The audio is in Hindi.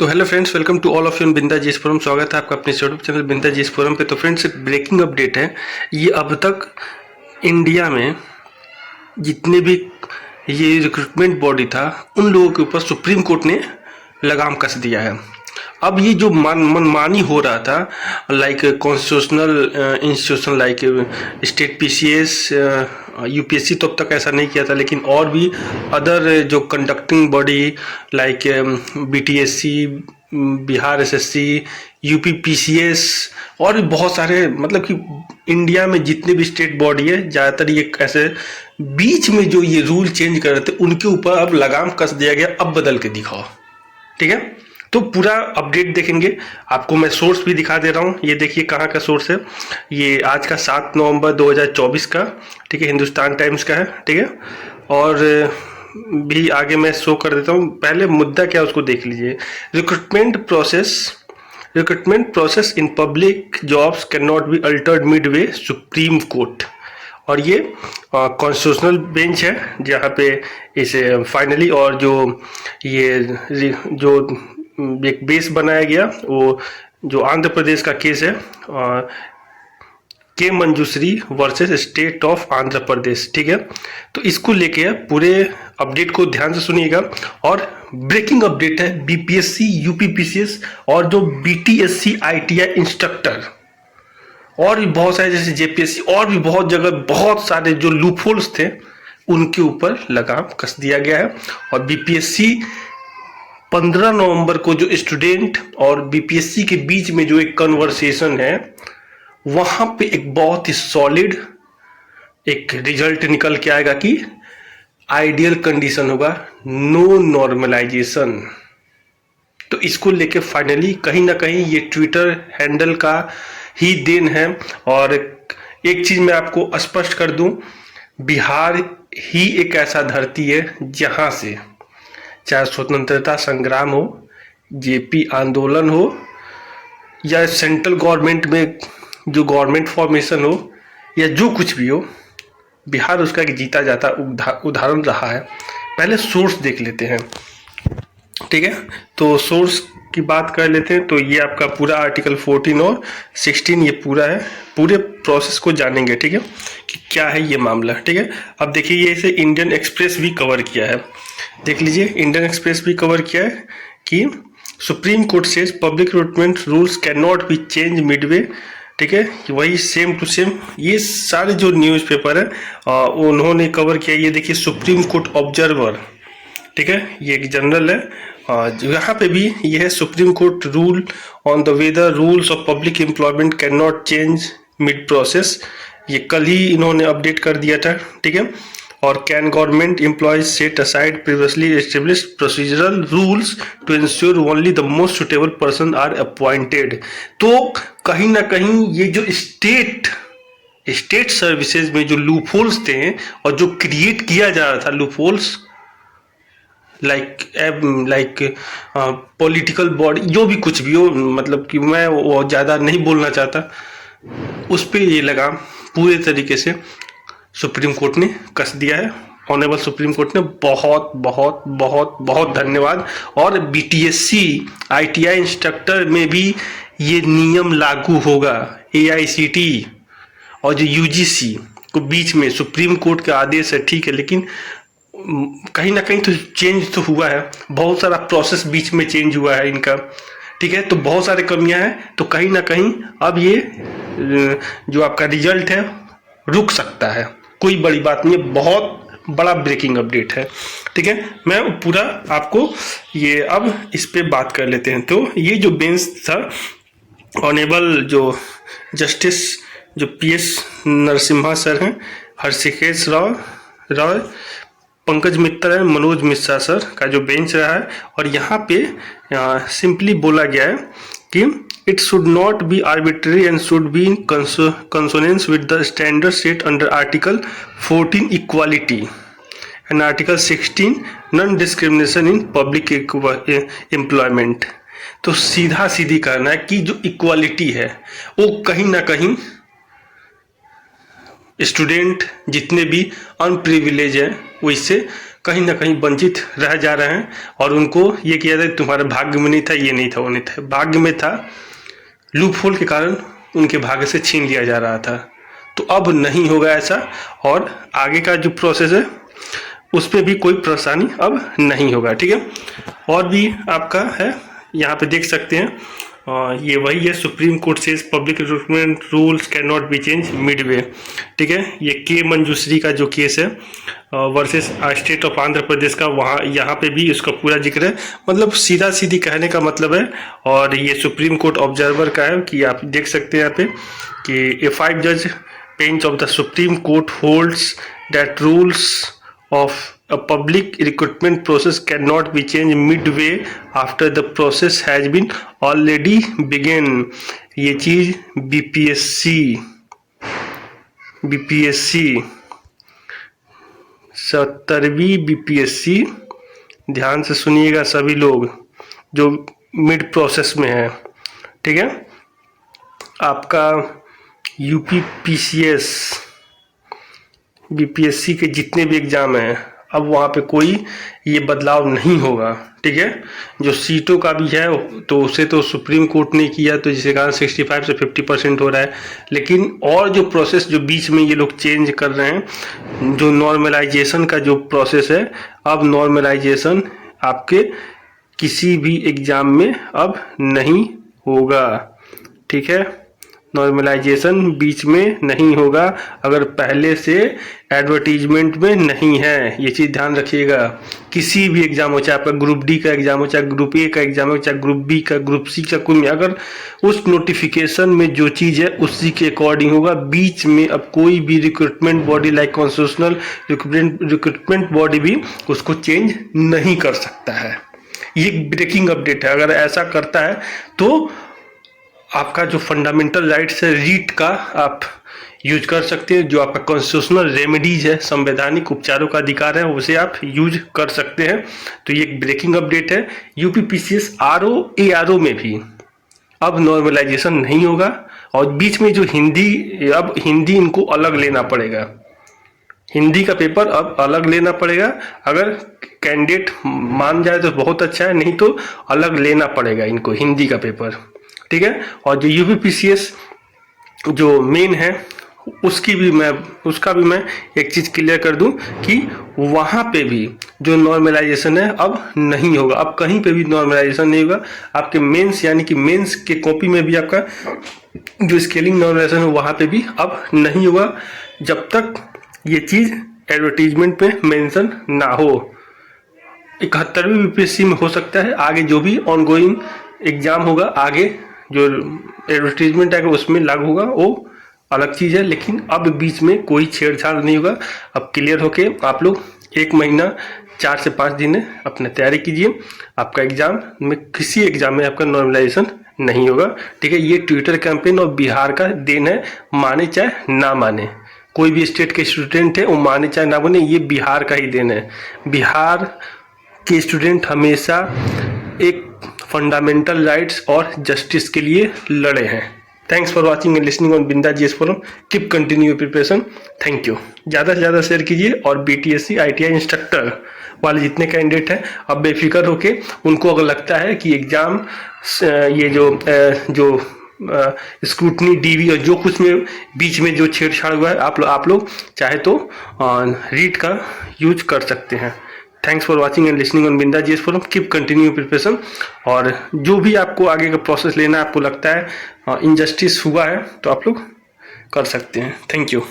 तो hello friends, welcome to all of you in Binda GS forum. स्वागत है आपका अपने YouTube channel Binda GS forum पे। तो फ्रेंड्स, ब्रेकिंग अपडेट है ये। अब तक इंडिया में जितने भी ये रिक्रूटमेंट बॉडी था उन लोगों के ऊपर सुप्रीम कोर्ट ने लगाम कस दिया है। अब ये जो मनमानी हो रहा था, like constitutional institution like state PCS, UPSC तो अब तक ऐसा नहीं किया था, लेकिन और भी अदर जो conducting body like BTSC, Bihar SSC, UP PCS और भी बहुत सारे, मतलब कि इंडिया में जितने भी स्टेट बॉडी है ज़्यादातर ये ऐसे बीच में जो ये रूल चेंज कर रहे थे उनके ऊपर अब लगाम कस दिया गया। अब बदल के दिखाओ, ठीक है। तो पूरा अपडेट देखेंगे, आपको मैं सोर्स भी दिखा दे रहा हूँ। ये देखिए कहाँ का सोर्स है, ये आज का 7 नवंबर 2024 का, ठीक है, हिंदुस्तान टाइम्स का है, ठीक है। और भी आगे मैं शो कर देता हूँ। पहले मुद्दा क्या उसको देख लीजिए। Recruitment process in public jobs can not be altered Midway, supreme court. और ये कॉन्स्टिट्यूशनल बेंच है जहाँ पे इसे फाइनली, और जो ये जो एक बेस बनाया गया वो जो आंध्र प्रदेश का केस है, के Manjushri versus state of Andhra Pradesh, ठीक है। तो इसको लेके पूरे अपडेट को ध्यान से सुनिएगा। और ब्रेकिंग अपडेट है बीपीएससी, यूपीपीसीएस और जो बीटीएससी आईटीआई इंस्ट्रक्टर और भी बहुत सारे, जैसे जेपीएससी और भी बहुत जगह बहुत सारे जो लूपहोल्स थे उनके ऊपर लगाम कस दिया गया है। और बीपीएससी 15 नवंबर को जो स्टूडेंट और बीपीएससी के बीच में जो एक कन्वर्सेशन है वहां पे एक बहुत ही सॉलिड एक रिजल्ट निकल के आएगा कि आइडियल कंडीशन होगा, नो नॉर्मलाइजेशन। तो इसको लेके फाइनली कहीं ना कहीं ये ट्विटर हैंडल का ही देन है। और एक चीज मैं आपको स्पष्ट कर दूं, बिहार ही एक ऐसा धरती है जहां से चाहे स्वतंत्रता संग्राम हो, जेपी आंदोलन हो, या सेंट्रल गवर्नमेंट में जो गवर्नमेंट फॉर्मेशन हो, या जो कुछ भी हो, बिहार उसका एक जीता जाता उदाहरण रहा है। पहले सोर्स देख लेते हैं, ठीक है। तो सोर्स की बात कर लेते हैं। तो ये आपका पूरा आर्टिकल 14 और 16 ये पूरा है, पूरे प्रोसेस को जानेंगे, ठीक है, कि क्या है ये मामला, ठीक है। अब देखिए, ये इसे इंडियन एक्सप्रेस भी कवर किया है, देख लीजिए। इंडियन एक्सप्रेस भी कवर किया है कि supreme court says public recruitment rules can not be change Midway, ठीक है। वही सेम टू सेम ये सारे जो न्यूज़पेपर है उन्होंने कवर किया। ये देखिए सुप्रीम कोर्ट ऑब्जर्वर, ठीक है, ये एक जनरल है। यहाँ पे भी ये है supreme court rule on the whether rules of public employment can not change mid process, ये कल ही इन्होंने अपडेट कर दिया था, ठीक है। और can government employees set aside previously established procedural rules to ensure only the most suitable person are appointed. तो कहीं ना कहीं ये जो स्टेट सर्विसेज में जो लूपहोल्स थे और जो क्रिएट किया जा रहा था लूपहोल्स, लाइक पॉलिटिकल बॉडी, जो भी कुछ भी हो, मतलब कि मैं वो ज़्यादा नहीं बोलना चाहता, उस पर ये लगाम पूरे तरीके से सुप्रीम कोर्ट ने कस दिया है। ऑनरेबल सुप्रीम कोर्ट ने बहुत बहुत बहुत बहुत धन्यवाद। और बीटीएससी आईटीआई इंस्ट्रक्टर में भी ये नियम लागू होगा। एआईसीटी और जो यूजीसी को बीच में सुप्रीम कोर्ट का आदेश है, ठीक है, लेकिन कहीं ना कहीं तो चेंज तो हुआ है, बहुत सारा प्रोसेस बीच में चेंज हुआ है इनका, ठीक है। तो बहुत सारे कमियां हैं, तो कहीं ना कहीं अब ये जो आपका रिजल्ट है रुक सकता है, कोई बड़ी बात नहीं है, बहुत बड़ा ब्रेकिंग अपडेट है, ठीक है। मैं पूरा आपको ये अब इस पे बात कर लेते हैं। तो ये जो बेंच था, ऑनरेबल जो जस्टिस जो पीएस नरसिम्हा सर हैं, हर्षिकेश राव, पंकज मित्तल है, मनोज मिश्रा सर का जो बेंच रहा है। और यहाँ पे सिंपली बोला गया है कि it should not be arbitrary and should be in consonance with the standard set under Article 14 equality and Article 16 non-discrimination in public employment। तो सीधा सीधी कहना है कि जो इक्वालिटी है वो कहीं ना कहीं स्टूडेंट जितने भी अनप्रिविलेज हैं वो इससे कहीं ना कहीं वंचित रह जा रहे हैं और उनको ये किया था तुम्हारे भाग्य में नहीं था, ये नहीं था, वो नहीं था, भाग्य में था, लूप होल के कारण उनके भाग्य से छीन लिया जा रहा था। तो अब नहीं होगा ऐसा और आगे का जो प्रोसेस है उस पर भी कोई परेशानी अब नहीं होगा, ठीक है। और भी आपका है, यहाँ पे देख सकते हैं ये वही है, सुप्रीम कोर्ट से public recruitment rules can not be change Midway, ठीक है। ये के मंजूश्री का जो केस है वर्सेस स्टेट ऑफ आंध्र प्रदेश का, वहाँ यहाँ पे भी इसका पूरा जिक्र है, मतलब सीधा सीधी कहने का मतलब है। और ये सुप्रीम कोर्ट ऑब्जर्वर का है कि आप देख सकते हैं यहाँ पे कि ए 5 जज bench of the supreme court holds that rules of a public recruitment process cannot be changed midway after the process has been already begun। ये चीज बीपीएससी 70वीं बीपीएससी, ध्यान से सुनिएगा सभी लोग जो मिड प्रोसेस में है, ठीक है। आपका यूपी पीसीएस बीपीएससी के जितने भी एग्जाम हैं अब वहाँ पे कोई ये बदलाव नहीं होगा, ठीक है। जो सीटों का भी है तो उसे तो सुप्रीम कोर्ट ने किया, तो जिसके कारण 65 से 50% हो रहा है। लेकिन और जो प्रोसेस जो बीच में ये लोग चेंज कर रहे हैं, जो नॉर्मलाइजेशन का जो प्रोसेस है, अब नॉर्मलाइजेशन आपके किसी भी एग्जाम में अब नहीं होगा, ठीक है। नॉर्मलाइजेशन बीच में नहीं होगा अगर पहले से एडवर्टीजमेंट में नहीं है, ये चीज़ ध्यान रखिएगा। किसी भी एग्जाम हो, चाहे आपका ग्रुप डी का एग्जाम हो, चाहे ग्रुप ए का एग्जाम हो, चाहे ग्रुप बी का, ग्रुप सी का, कोई में अगर उस नोटिफिकेशन में जो चीज़ है उसी के अकॉर्डिंग होगा। बीच में अब कोई भी recruitment body like constitutional recruitment body भी उसको चेंज नहीं कर सकता है। ये ब्रेकिंग अपडेट है। अगर ऐसा करता है तो आपका जो फंडामेंटल राइट्स है रीट का आप यूज कर सकते हैं, जो आपका कॉन्स्टिट्यूशनल रेमेडीज है, संवैधानिक उपचारों का अधिकार है, उसे आप यूज कर सकते हैं। तो ये एक ब्रेकिंग अपडेट है। यूपी पीसीएस आरओ एआरओ में भी अब नॉर्मलाइजेशन नहीं होगा और बीच में जो हिंदी, अब हिंदी इनको अलग लेना पड़ेगा, हिंदी का पेपर अब अलग लेना पड़ेगा। अगर कैंडिडेट मान जाए तो बहुत अच्छा है, नहीं तो अलग लेना पड़ेगा इनको हिंदी का पेपर, ठीक है। और जो यूपीपीसीएस जो मेन है उसका भी मैं एक चीज़ क्लियर कर दूं कि वहाँ पे भी जो नॉर्मलाइजेशन है अब नहीं होगा। अब कहीं पे भी नॉर्मलाइजेशन नहीं होगा। आपके मेंस यानी कि मेंस के कॉपी में भी आपका जो स्केलिंग नॉर्मलाइजेशन है वहाँ पे भी अब नहीं होगा, जब तक ये चीज़ एडवर्टीजमेंट पे मेंशन ना हो। 71वीं यूपीएससी में हो सकता है, आगे जो भी ऑनगोइंग एग्जाम होगा, आगे जो एडवर्टीजमेंट आएगा उसमें लागू होगा, वो अलग चीज़ है। लेकिन अब बीच में कोई छेड़छाड़ नहीं होगा। अब क्लियर होके आप लोग 1 महीना 4 से 5 दिन अपने तैयारी कीजिए। आपका एग्जाम में किसी एग्जाम में आपका नॉर्मलाइजेशन नहीं होगा, ठीक है। ये ट्विटर कैंपेन और बिहार का देन है, माने चाहे ना माने। कोई भी स्टेट के स्टूडेंट है वो माने चाहे ना माने, ये बिहार का ही देन है। बिहार के स्टूडेंट हमेशा एक फंडामेंटल राइट्स और जस्टिस के लिए लड़े हैं। Thanks for watching and listening on Binda GS forum. Keep continue your preparation. Thank you. ज़्यादा से ज़्यादा शेयर कीजिए और बीटीएससी आईटीआई इंस्ट्रक्टर वाले जितने कैंडिडेट हैं अब बेफिक्र होके, उनको अगर लगता है कि एग्ज़ाम ये जो स्क्रूटनी डीवी और जो कुछ में बीच में जो छेड़छाड़ हुआ है, आप लोग चाहे तो रीड का यूज कर सकते हैं। Thanks for watching and listening on Binda GS forum. Keep continue preparation. और जो भी आपको आगे का प्रोसेस लेना है, आपको लगता है इनजस्टिस हुआ है, तो आप लोग कर सकते हैं। Thank you.